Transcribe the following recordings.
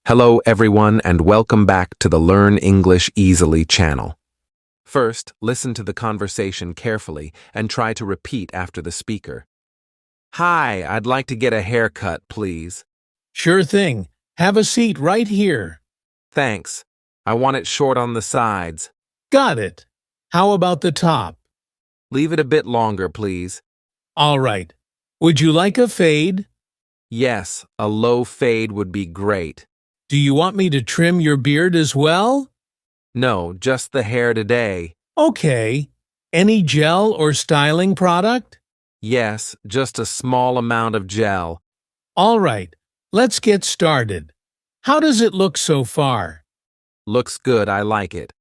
Hello everyone and welcome back to the Learn English Easily channel. First, listen to the conversation carefully and try to repeat after the speaker. Hi, I'd like to get a haircut, please. Sure thing. Have a seat right here. Thanks. I want it short on the sides. Got it. How about the top? Leave it a bit longer, please. All right. Would you like a fade? Yes, a low fade would be great. Do you want me to trim your beard as well? No, just the hair today. Okay. Any gel or styling product? Yes, just a small amount of gel. All right. Let's get started. How does it look so far? Looks good, I like it.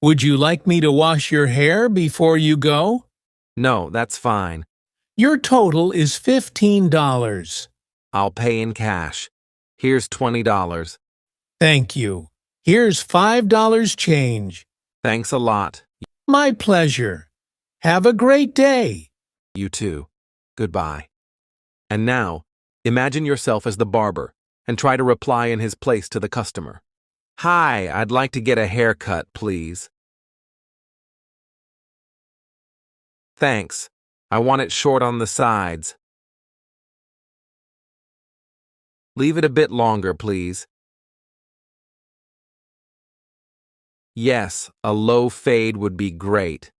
Would you like me to wash your hair before you go? No, that's fine. Your total is $15. I'll pay in cash. Here's $20. Thank you. Here's $5 change. Thanks a lot. My pleasure. Have a great day. You too. Goodbye. And now, imagine yourself as the barber and try to reply in his place to the customer. Hi, I'd like to get a haircut, please. Thanks. I want it short on the sides. Leave it a bit longer, please. Yes, a low fade would be great.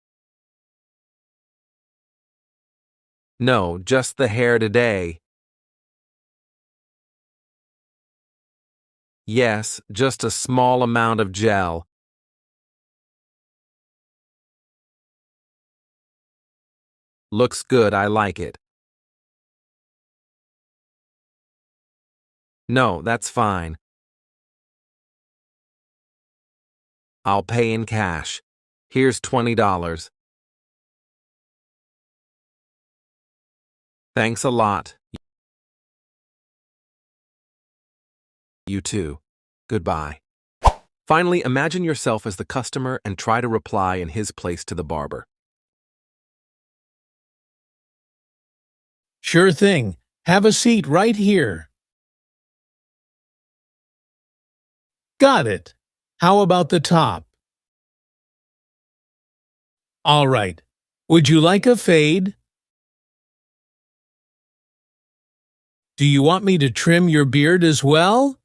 No, just the hair today. Yes, just a small amount of gel. Looks good, I like it. No, that's fine. I'll pay in cash. Here's $20. Thanks a lot. You too. Goodbye. Finally, imagine yourself as the customer and try to reply in his place to the barber. Sure thing. Have a seat right here. Got it. How about the top? All right. Would you like a fade? Do you want me to trim your beard as well?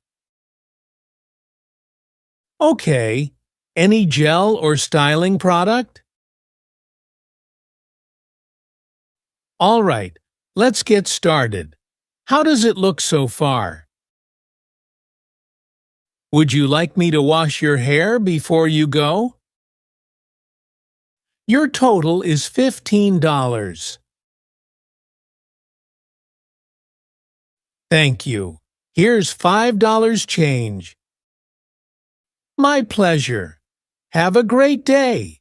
Okay. Any gel or styling product? All right. Let's get started. How does it look so far? Would you like me to wash your hair before you go? Your total is $15. Thank you. Here's $5 change. My pleasure. Have a great day.